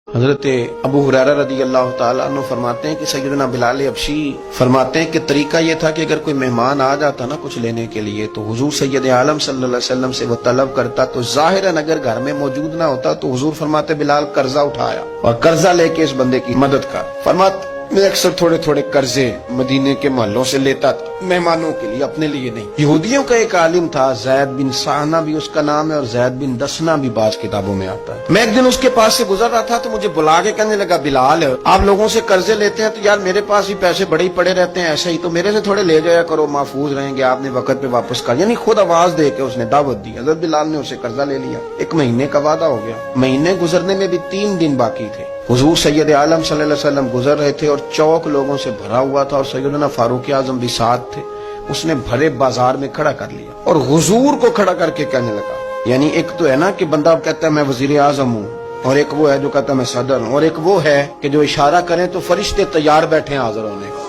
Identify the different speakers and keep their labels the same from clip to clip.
Speaker 1: حضرت ابو ہریرہ رضی اللہ تعالیٰ عنہ فرماتے ہیں کہ سیدنا بلال حبشی فرماتے ہیں کہ طریقہ یہ تھا کہ اگر کوئی مہمان آ جاتا نا کچھ لینے کے لیے تو حضور سید عالم صلی اللہ علیہ وسلم سے وہ طلب کرتا، تو ظاہراً اگر گھر میں موجود نہ ہوتا تو حضور فرماتے بلال قرضہ اٹھایا اور قرضہ لے کے اس بندے کی مدد کر۔ فرماتے میں اکثر تھوڑے تھوڑے قرضے مدینے کے محلوں سے لیتا تھا مہمانوں کے لیے، اپنے لیے نہیں۔ یہودیوں کا ایک عالم تھا زید بن سہنہ بھی اس کا نام ہے، اور زید بن دسنہ بھی بعض کتابوں میں آتا ہے۔ میں ایک دن اس کے پاس سے گزر رہا تھا تو مجھے بلا کے کہنے لگا بلال آپ لوگوں سے قرضے لیتے ہیں تو یار میرے پاس بھی پیسے بڑے ہی پڑے رہتے ہیں، ایسے ہی تو میرے سے تھوڑے لے جایا کرو، محفوظ رہیں گے، آپ نے وقت پہ واپس کر، یعنی خود آواز دے کے اس نے دعوت دی۔ حضرت بلال نے اسے قرضہ لے لیا، 1 مہینے کا وعدہ ہو گیا، مہینے گزرنے میں بھی 3 دن باقی تھے۔ حضور سید عالم صلی اللہ علیہ وسلم گزر رہے تھے اور چوک لوگوں سے بھرا ہوا تھا، اور سیدنا فاروق اعظم بھی ساتھ تھے۔ اس نے بھرے بازار میں کھڑا کر لیا اور حضور کو کھڑا کر کے کہنے لگا، یعنی ایک تو ہے نا کہ بندہ کہتا ہے میں وزیر اعظم ہوں، اور ایک وہ ہے جو کہتا ہے میں صدر ہوں، اور ایک وہ ہے کہ جو اشارہ کریں تو فرشتے تیار بیٹھے ہیں حاضر ہونے کو،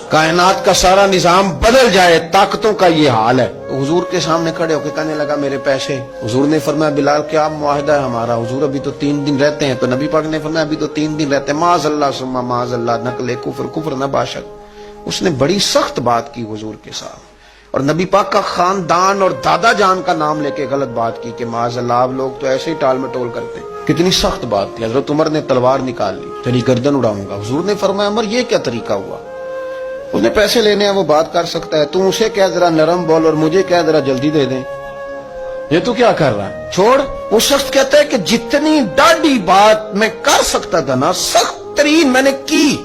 Speaker 1: کائنات کا سارا نظام بدل جائے، طاقتوں کا یہ حال ہے۔ تو حضور کے سامنے کھڑے ہو کے کہنے لگا میرے پیسے۔ حضور نے فرمایا بلال کیا معاہدہ ہے ہمارا؟ حضور ابھی تو 3 دن رہتے ہیں۔ تو نبی پاک نے فرمایا ابھی تو 3 دن رہتے ہیں، معاذ اللہ ثم معاذ اللہ، نقل کفر کفر نہ باشد۔ اس نے بڑی سخت بات کی حضور کے ساتھ، اور نبی پاک کا خاندان اور دادا جان کا نام لے کے غلط بات کی کہ معاذ اللہ آپ لوگ تو ایسے ہی ٹال مٹول کرتے ہیں۔ کتنی سخت بات تھی۔ حضرت عمر نے تلوار نکال لی، تیری گردن اڑاؤں گا۔ حضور نے فرمایا عمر یہ کیا طریقہ ہوا؟ اس نے پیسے لینے ہیں وہ بات کر سکتا ہے، تم اسے کہہ ذرا نرم بول اور مجھے کہہ ذرا جلدی دے دیں، یہ تو کیا کر رہا ہے؟ چھوڑ۔ وہ شخص کہتا ہے کہ جتنی ڈاڈی بات میں کر سکتا تھا نا سخت ترین میں نے کی،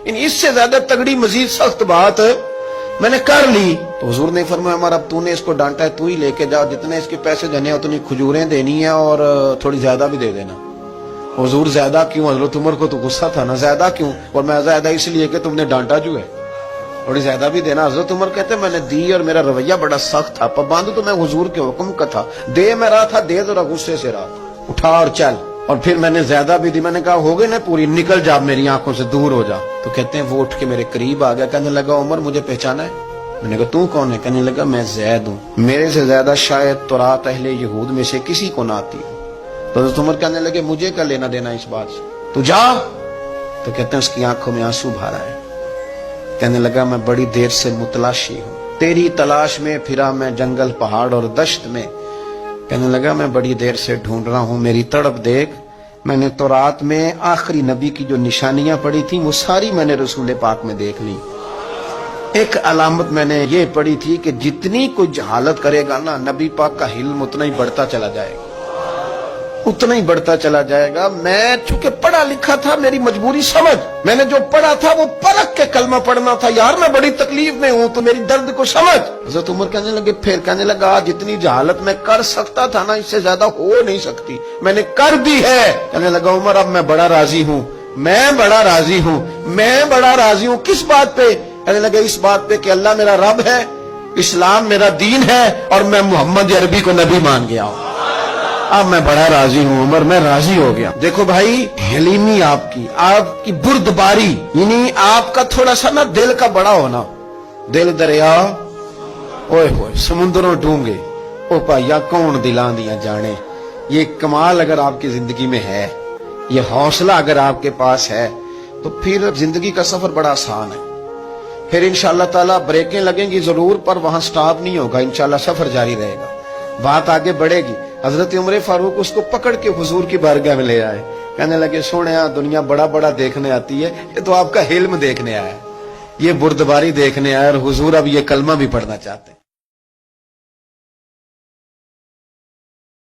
Speaker 1: اس سے زیادہ تگڑی مزید سخت بات میں نے کر لی۔ تو حضور نے فرمایا عمر اب تو نے اس کو ڈانٹا ہے، تو ہی لے کے جا، جتنے اس کے پیسے دینے ہیں اتنی کھجوریں دینی ہیں اور تھوڑی زیادہ بھی دے دینا۔ حضور زیادہ کیوں؟ حضرت عمر کو تو غصہ تھا نا، زیادہ کیوں؟ اور میں زیادہ اس لیے کہ تم نے ڈانٹا جو ہے، تھوڑی زیادہ بھی دینا۔ حضرت عمر کہتے ہیں میں نے دی اور میرا رویہ بڑا سخت تھا، پابند تو میں حضور کے حکم کا تھا، دے میں رہا تھا، دے ذرا غصے سے رہا تھا، اٹھا اور چل۔ اور پھر میں نے زیادہ بھی دی، میں نے کہا ہو گئی نا پوری، نکل جا میری آنکھوں سے دور ہو جا۔ تو کہتے ہیں وہ اٹھ کے میرے قریب آ گیا، کہنے لگا عمر مجھے پہچانا ہے؟ میں نے کہا تو کون ہے؟ کہنے لگا میں زید ہوں، میرے سے زیادہ شاید تورات اہل یہود میں سے کسی کو نہ آتی ہو۔ تو حضرت عمر کہنے لگے مجھے کیا لینا دینا اس بات سے، تو جا۔ تو کہتے ہیں اس کی آنکھوں میں آنسو بھارا ہے، کہنے لگا میں بڑی دیر سے متلاشی ہوں، تیری تلاش میں پھرا میں جنگل پہاڑ اور دشت میں، کہنے لگا میں بڑی دیر سے ڈھونڈ رہا ہوں، میری تڑپ دیکھ، میں نے تورات میں آخری نبی کی جو نشانیاں پڑھی تھیں وہ ساری میں نے رسول پاک میں دیکھ لی۔ ایک علامت میں نے یہ پڑھی تھی کہ جتنی کوئی جہالت کرے گا نا نبی پاک کا علم اتنا ہی بڑھتا چلا جائے گا، اتنا ہی بڑھتا چلا جائے گا۔ میں چونکہ پڑھا لکھا تھا، میری مجبوری سمجھ، میں نے جو پڑھا تھا وہ پرکھ کے کلمہ پڑھنا تھا، یار میں بڑی تکلیف میں ہوں تو میری درد کو سمجھ۔ حضرت عمر کہنے لگے، پھر کہنے لگا جتنی جہالت میں کر سکتا تھا نا اس سے زیادہ ہو نہیں سکتی، میں نے کر دی ہے۔ کہنے لگا عمر اب میں بڑا راضی ہوں، میں بڑا راضی ہوں، میں بڑا راضی ہوں۔ کس بات پہ؟ کہنے لگا اس بات پہ کہ اللہ میرا رب ہے، اسلام میرا دین ہے، اور میں محمد عربی کو نبی مان گیا ہوں، اب میں بڑا راضی ہوں عمر، میں راضی ہو گیا۔ دیکھو بھائی حلیمی آپ کی بردباری، یعنی آپ کا تھوڑا سا نا دل کا بڑا ہونا، دل دریا اوئے ہوئے سمندروں ڈونگے، او پایا کون دلان دیا جانے۔ یہ کمال اگر آپ کی زندگی میں ہے، یہ حوصلہ اگر آپ کے پاس ہے تو پھر زندگی کا سفر بڑا آسان ہے۔ پھر انشاءاللہ تعالیٰ بریکیں لگیں گی ضرور، پر وہاں سٹاپ نہیں ہوگا، انشاءاللہ سفر جاری رہے گا، بات آگے بڑھے گی۔ حضرت عمر فاروق اس کو پکڑ کے حضور کی بارگاہ میں لے آئے، کہنے لگے سونے دنیا بڑا بڑا دیکھنے آتی ہے، یہ تو آپ کا علم دیکھنے آیا ہے، یہ بردباری دیکھنے آیا، اور حضور اب یہ کلمہ بھی پڑھنا چاہتے ہیں۔